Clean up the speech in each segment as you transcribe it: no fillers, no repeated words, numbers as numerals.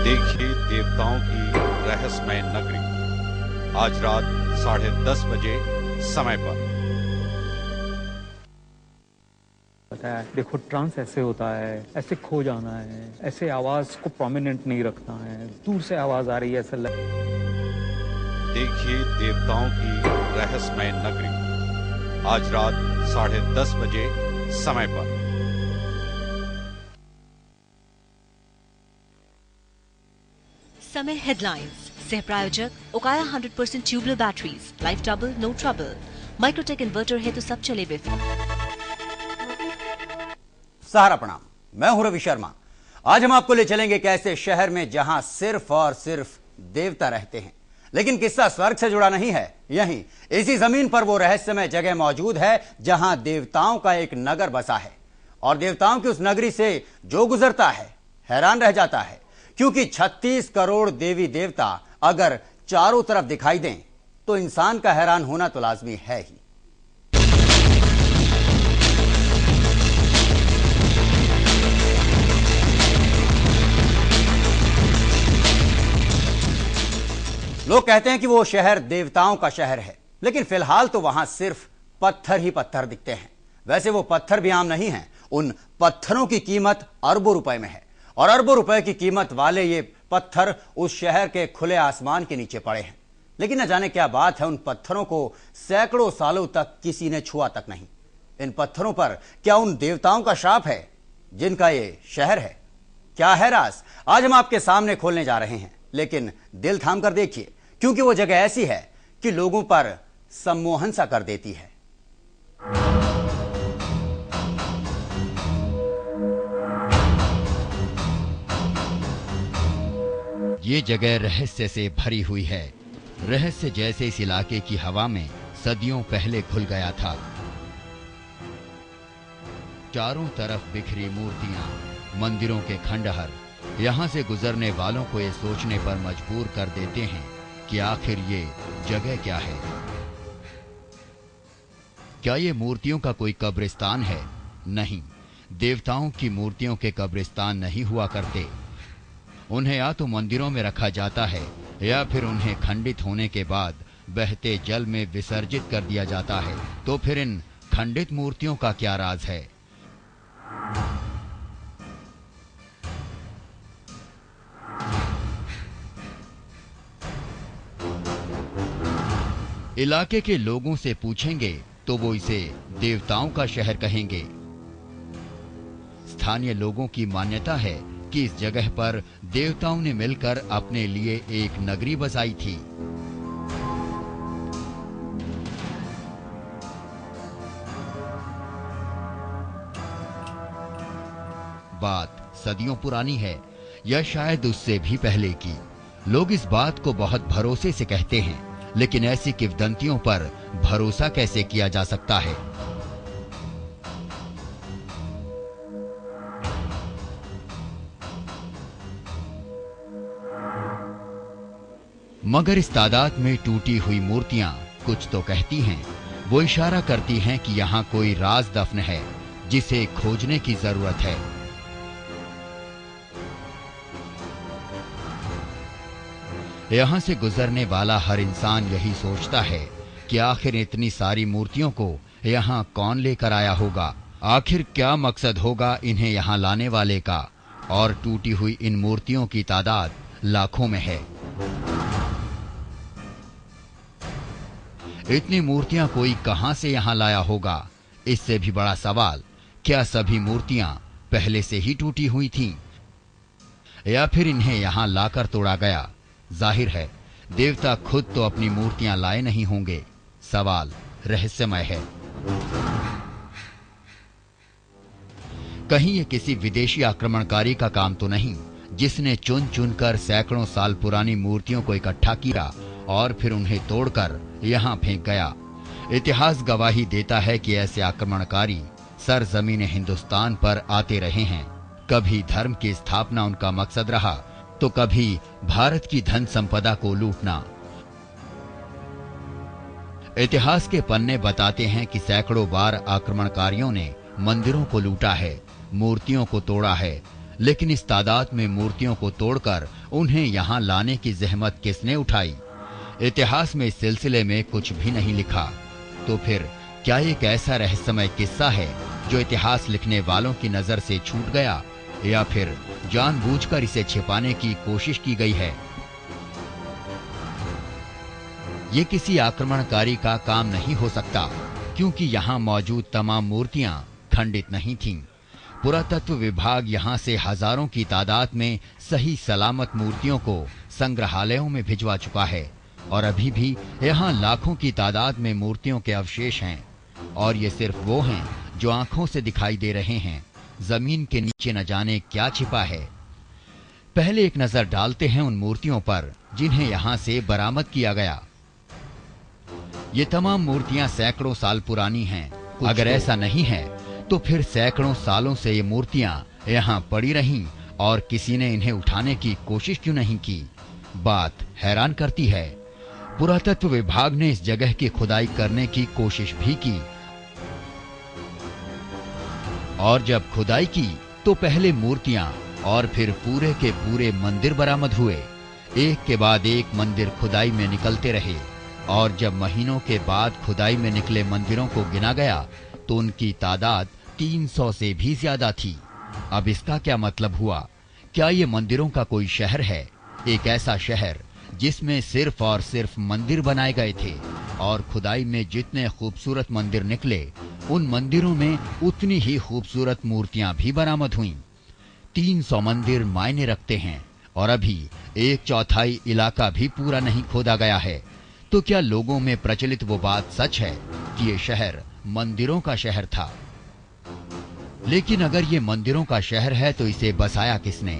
देखिए देवताओं की रहस्यमय नगरी, आज रात 10:30 बजे समय पर। बताया देखो, ट्रांस ऐसे होता है, ऐसे खो जाना है, ऐसे आवाज को प्रोमिनेंट नहीं रखना है, दूर से आवाज आ रही है ऐसा देखिए देवताओं की रहस्यमय नगरी, आज रात 10:30 बजे समय पर। समय हेडलाइंस। सह प्रायोजक Okaya 100% tubular batteries, life double no trouble. Microtek inverter है तो सब चले बेफिक्र। सहारा प्रणाम, मैं हूं रवि शर्मा। आज हम आपको ले चलेंगे एक ऐसे शहर में जहां सिर्फ और सिर्फ देवता रहते हैं। लेकिन किस्सा स्वर्ग से जुड़ा नहीं है। यहीं इसी जमीन पर वो रहस्यमय जगह मौजूद है जहां देवताओं का एक नगर बसा है। और देवताओं की उस नगरी से जो गुजरता है हैरान रह जाता है, क्योंकि 36 करोड़ देवी देवता अगर चारों तरफ दिखाई दें तो इंसान का हैरान होना तो लाजमी है ही। लोग कहते हैं कि वो शहर देवताओं का शहर है, लेकिन फिलहाल तो वहां सिर्फ पत्थर ही पत्थर दिखते हैं। वैसे वो पत्थर भी आम नहीं हैं, उन पत्थरों की कीमत अरबों रुपए में है। और अरबों रुपए की कीमत वाले ये पत्थर उस शहर के खुले आसमान के नीचे पड़े हैं। लेकिन न जाने क्या बात है, उन पत्थरों को सैकड़ों सालों तक किसी ने छुआ तक नहीं। इन पत्थरों पर क्या उन देवताओं का श्राप है जिनका ये शहर है? क्या है राज, आज हम आपके सामने खोलने जा रहे हैं। लेकिन दिल थाम कर देखिए, क्योंकि वो जगह ऐसी है कि लोगों पर सम्मोहन सा कर देती है। ये जगह रहस्य से भरी हुई है। रहस्य जैसे इस इलाके की हवा में सदियों पहले घुल गया था। चारों तरफ बिखरी मूर्तियां, मंदिरों के खंडहर यहां से गुजरने वालों को ये सोचने पर मजबूर कर देते हैं कि आखिर ये जगह क्या है। क्या ये मूर्तियों का कोई कब्रिस्तान है? नहीं, देवताओं की मूर्तियों के कब्रिस्तान नहीं हुआ करते। उन्हें या तो मंदिरों में रखा जाता है या फिर उन्हें खंडित होने के बाद बहते जल में विसर्जित कर दिया जाता है। तो फिर इन खंडित मूर्तियों का क्या राज है? इलाके के लोगों से पूछेंगे तो वो इसे देवताओं का शहर कहेंगे। स्थानीय लोगों की मान्यता है कि इस जगह पर देवताओं ने मिलकर अपने लिए एक नगरी बसाई थी। बात सदियों पुरानी है या शायद उससे भी पहले की। लोग इस बात को बहुत भरोसे से कहते हैं, लेकिन ऐसी किंवदंतियों पर भरोसा कैसे किया जा सकता है? मगर इस तादाद में टूटी हुई मूर्तियां कुछ तो कहती हैं। वो इशारा करती हैं कि यहां कोई राज दफन है जिसे खोजने की जरूरत है। यहां से गुजरने वाला हर इंसान यही सोचता है कि आखिर इतनी सारी मूर्तियों को यहां कौन लेकर आया होगा? आखिर क्या मकसद होगा इन्हें यहां लाने वाले का? और टूटी हुई इन मूर्तियों की तादाद लाखों में है। इतनी मूर्तियां कोई कहां से यहां लाया होगा? इससे भी बड़ा सवाल, क्या सभी मूर्तियां पहले से ही टूटी हुई थीं? या फिर इन्हें यहां लाकर तोड़ा गया? जाहिर है देवता खुद तो अपनी मूर्तियां लाए नहीं होंगे। सवाल रहस्यमय है। कहीं ये किसी विदेशी आक्रमणकारी का काम तो नहीं, जिसने चुन चुनकर सैकड़ों साल पुरानी मूर्तियों को इकट्ठा किया और फिर उन्हें तोड़कर यहां फेंक गया? इतिहास गवाही देता है कि ऐसे आक्रमणकारी सरजमीन हिंदुस्तान पर आते रहे हैं। कभी धर्म की स्थापना उनका मकसद रहा, तो कभी भारत की धन संपदा को लूटना। इतिहास के पन्ने बताते हैं कि सैकड़ों बार आक्रमणकारियों ने मंदिरों को लूटा है, मूर्तियों को तोड़ा है, लेकिन इस तादाद में मूर्तियों को तोड़कर उन्हें यहाँ लाने की जहमत किसने उठाई? इतिहास में इस सिलसिले में कुछ भी नहीं लिखा। तो फिर क्या एक ऐसा रहस्यमय किस्सा है जो इतिहास लिखने वालों की नजर से छूट गया, या फिर जानबूझकर इसे छिपाने की कोशिश की गई है? ये किसी आक्रमणकारी का काम नहीं हो सकता, क्योंकि यहाँ मौजूद तमाम मूर्तियां खंडित नहीं थीं। पुरातत्व विभाग यहाँ से हजारों की तादाद में सही सलामत मूर्तियों को संग्रहालयों में भिजवा चुका है, और अभी भी यहाँ लाखों की तादाद में मूर्तियों के अवशेष हैं। और ये सिर्फ वो हैं जो आंखों से दिखाई दे रहे हैं। जमीन के नीचे न जाने क्या छिपा है। पहले एक नजर डालते हैं उन मूर्तियों पर जिन्हें यहाँ से बरामद किया गया। ये तमाम मूर्तियां सैकड़ों साल पुरानी हैं। अगर ऐसा नहीं है तो फिर सैकड़ों सालों से ये मूर्तियां यहाँ पड़ी रहीं और किसी ने इन्हें उठाने की कोशिश क्यों नहीं की? बात हैरान करती है। पुरातत्व विभाग ने इस जगह की खुदाई करने की कोशिश भी की, और जब खुदाई की तो पहले मूर्तियां और फिर पूरे के पूरे मंदिर बरामद हुए। एक के बाद एक मंदिर खुदाई में निकलते रहे, और जब महीनों के बाद खुदाई में निकले मंदिरों को गिना गया तो उनकी तादाद 300 से भी ज्यादा थी। अब इसका क्या मतलब हुआ? क्या ये मंदिरों का कोई शहर है? एक ऐसा शहर जिसमें सिर्फ और सिर्फ मंदिर बनाए गए थे, और खुदाई में जितने खूबसूरत मंदिर निकले उन मंदिरों में उतनी ही खूबसूरत मूर्तियां भी बरामद हुईं। 300 मंदिर मायने रखते हैं, और अभी 1/4 इलाका भी पूरा नहीं खोदा गया है। तो क्या लोगों में प्रचलित वो बात सच है कि ये शहर मंदिरों का शहर था? लेकिन अगर ये मंदिरों का शहर है तो इसे बसाया किसने?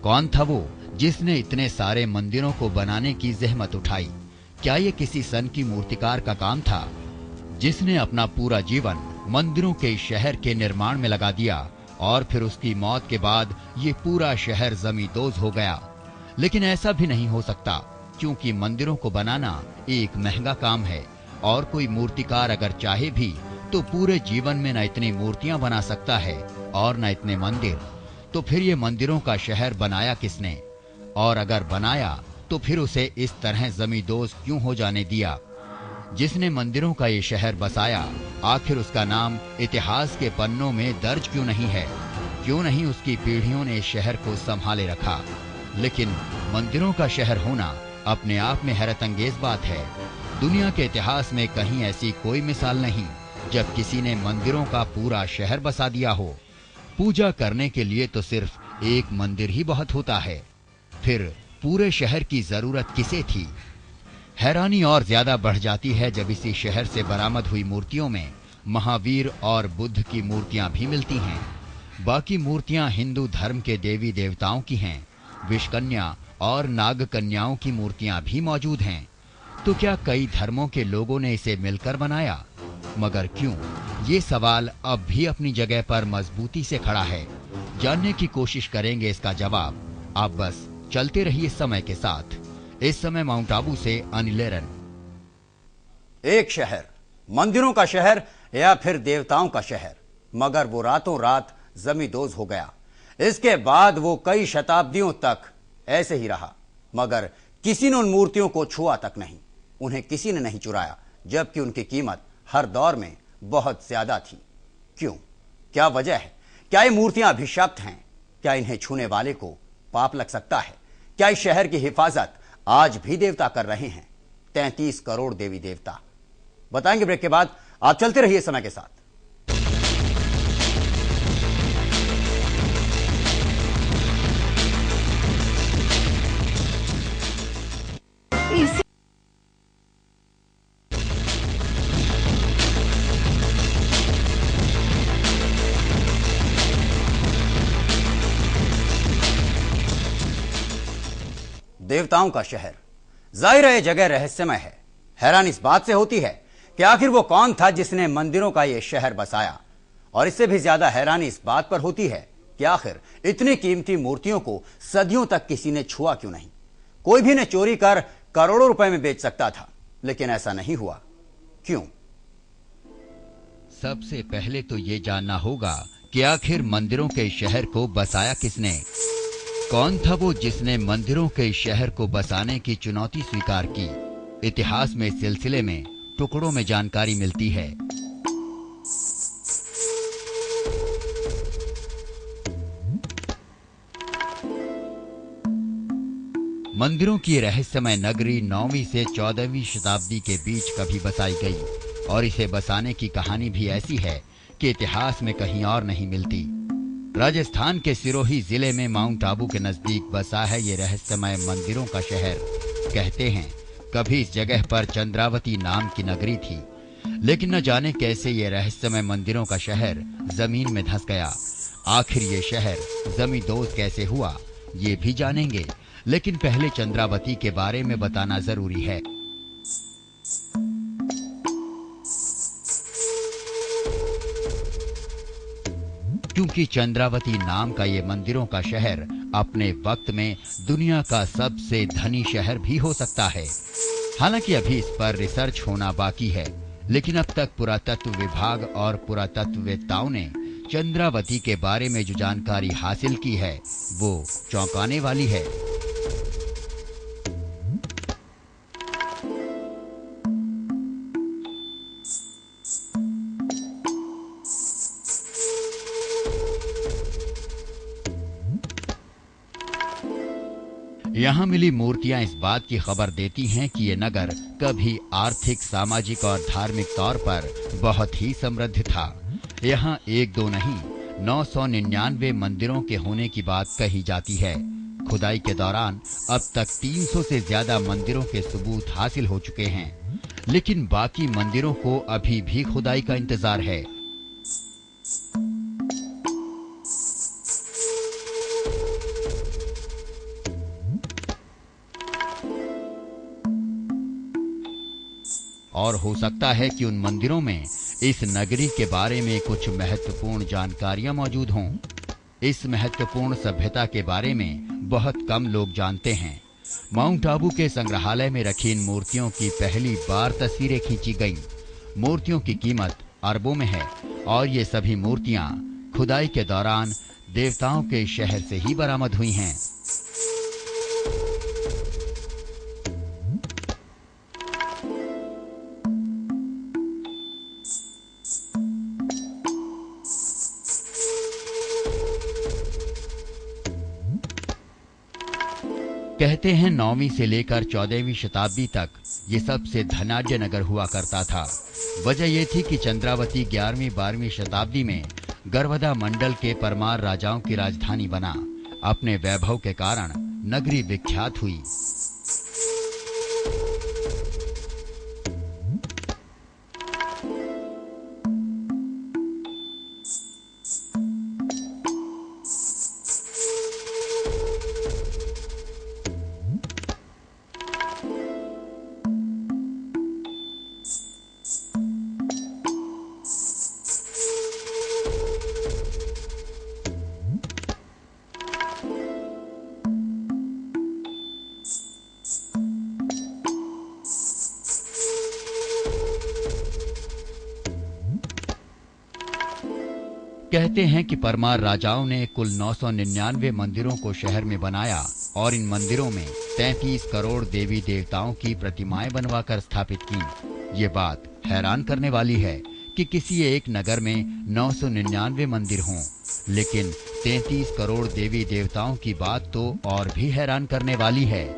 कौन था वो जिसने इतने सारे मंदिरों को बनाने की जहमत उठाई? क्या ये किसी सन की मूर्तिकार का काम था जिसने अपना पूरा जीवन मंदिरों के शहर के निर्माण में लगा दिया, और फिर उसकी मौत के बाद ये पूरा शहर जमींदोज हो गया? लेकिन ऐसा भी नहीं हो सकता, क्योंकि मंदिरों को बनाना एक महंगा काम है, और कोई मूर्तिकार अगर चाहे भी तो पूरे जीवन में न इतनी मूर्तियां बना सकता है और न इतने मंदिर। तो फिर ये मंदिरों का शहर बनाया किसने? और अगर बनाया तो फिर उसे इस तरह जमींदोज क्यों हो जाने दिया? जिसने मंदिरों का ये शहर बसाया, आखिर उसका नाम इतिहास के पन्नों में दर्ज क्यों नहीं है? क्यों नहीं उसकी पीढ़ियों ने इस शहर को संभाले रखा? लेकिन मंदिरों का शहर होना अपने आप में हैरत अंगेज बात है। दुनिया के इतिहास में कहीं ऐसी कोई मिसाल नहीं जब किसी ने मंदिरों का पूरा शहर बसा दिया हो। पूजा करने के लिए तो सिर्फ एक मंदिर ही बहुत होता है, फिर पूरे शहर की जरूरत किसे थी? हैरानी और ज्यादा बढ़ जाती है जब इसी शहर से बरामद हुई मूर्तियों में महावीर और बुद्ध की मूर्तियां भी मिलती हैं। बाकी मूर्तियां हिंदू धर्म के देवी देवताओं की हैं। विषकन्या और नाग कन्याओं की मूर्तियां भी मौजूद हैं। तो क्या कई धर्मों के लोगों ने इसे मिलकर बनाया? मगर क्यों? ये सवाल अब भी अपनी जगह पर मजबूती से खड़ा है। जानने की कोशिश करेंगे इसका जवाब। आप बस चलते रहिए समय के साथ। इस समय माउंट आबू से अनिल एरन। एक शहर, मंदिरों का शहर या फिर देवताओं का शहर, मगर वो रातों रात जमींदोज हो गया। इसके बाद वो कई शताब्दियों तक ऐसे ही रहा, मगर किसी ने उन मूर्तियों को छुआ तक नहीं। उन्हें किसी ने नहीं चुराया, जबकि उनकी कीमत हर दौर में बहुत ज्यादा थी। क्यों? क्या वजह है? क्या ये मूर्तियां अभिशप्त हैं? क्या इन्हें छूने वाले को पाप लग सकता है? क्या इस शहर की हिफाजत आज भी देवता कर रहे हैं? 33 करोड़ देवी देवता। बताएंगे ब्रेक के बाद। आप चलते रहिए समय के साथ। देवताओं का शहर, जाहिर है जगह रहस्यमय है। हैरान इस बात से होती है कि आखिर वो कौन था जिसने मंदिरों का ये शहर बसाया, और इससे भी ज्यादा हैरानी इस बात पर होती है कि आखिर इतनी कीमती मूर्तियों को सदियों तक किसी ने छुआ क्यों नहीं? कोई भी ने चोरी कर करोड़ों रुपए में बेच सकता था, लेकिन ऐसा नहीं हुआ। क्यों? सबसे पहले तो ये जानना होगा कि आखिर मंदिरों के शहर को बसाया किसने? कौन था वो जिसने मंदिरों के शहर को बसाने की चुनौती स्वीकार की? इतिहास में इस सिलसिले में टुकड़ों में जानकारी मिलती है। मंदिरों की रहस्यमय नगरी 9वीं से 14वीं शताब्दी के बीच कभी बसाई गई और इसे बसाने की कहानी भी ऐसी है कि इतिहास में कहीं और नहीं मिलती। राजस्थान के सिरोही जिले में माउंट आबू के नजदीक बसा है ये रहस्यमय मंदिरों का शहर। कहते हैं कभी इस जगह पर चंद्रावती नाम की नगरी थी, लेकिन न जाने कैसे ये रहस्यमय मंदिरों का शहर जमीन में धंस गया। आखिर ये शहर जमींदोज कैसे हुआ ये भी जानेंगे, लेकिन पहले चंद्रावती के बारे में बताना जरूरी है। क्योंकि चंद्रावती नाम का ये मंदिरों का शहर अपने वक्त में दुनिया का सबसे धनी शहर भी हो सकता है। हालांकि अभी इस पर रिसर्च होना बाकी है, लेकिन अब तक पुरातत्व विभाग और पुरातत्ववेत्ताओं ने चंद्रावती के बारे में जो जानकारी हासिल की है वो चौंकाने वाली है। यहाँ मिली मूर्तियां इस बात की खबर देती हैं कि ये नगर कभी आर्थिक, सामाजिक और धार्मिक तौर पर बहुत ही समृद्ध था। यहाँ 1-2 नहीं 999 मंदिरों के होने की बात कही जाती है। खुदाई के दौरान अब तक 300 से ज्यादा मंदिरों के सबूत हासिल हो चुके हैं, लेकिन बाकी मंदिरों को अभी भी खुदाई का इंतजार है। और हो सकता है कि उन मंदिरों में इस नगरी के बारे में कुछ महत्वपूर्ण जानकारियां मौजूद हों। इस महत्वपूर्ण सभ्यता के बारे में बहुत कम लोग जानते हैं। माउंट आबू के संग्रहालय में रखी इन मूर्तियों की पहली बार तस्वीरें खींची गईं। मूर्तियों की कीमत अरबों में है और ये सभी मूर्तियां खुदाई के दौरान देवताओं के शहर से ही बरामद हुई हैं। कहते हैं 9वीं से लेकर 14वीं शताब्दी तक ये सबसे धनाढ्य नगर हुआ करता था। वजह ये थी कि चंद्रावती 11वीं-12वीं शताब्दी में गर्वदा मंडल के परमार राजाओं की राजधानी बना। अपने वैभव के कारण नगरी विख्यात हुई। कहते हैं कि परमार राजाओं ने कुल 999 मंदिरों को शहर में बनाया और इन मंदिरों में 33 करोड़ देवी देवताओं की प्रतिमाएं बनवाकर स्थापित की। ये बात हैरान करने वाली है कि किसी एक नगर में 999 मंदिर हों, लेकिन 33 करोड़ देवी देवताओं की बात तो और भी हैरान करने वाली है।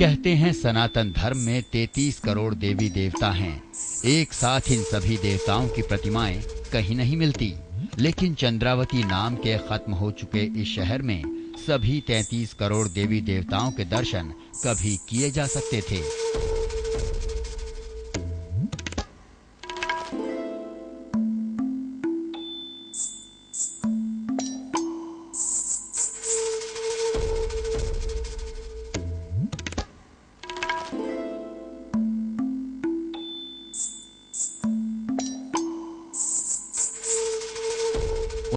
कहते हैं सनातन धर्म में 33 करोड़ देवी देवता हैं। एक साथ इन सभी देवताओं की प्रतिमाएं कहीं नहीं मिलती, लेकिन चंद्रावती नाम के खत्म हो चुके इस शहर में सभी 33 करोड़ देवी देवताओं के दर्शन कभी किए जा सकते थे।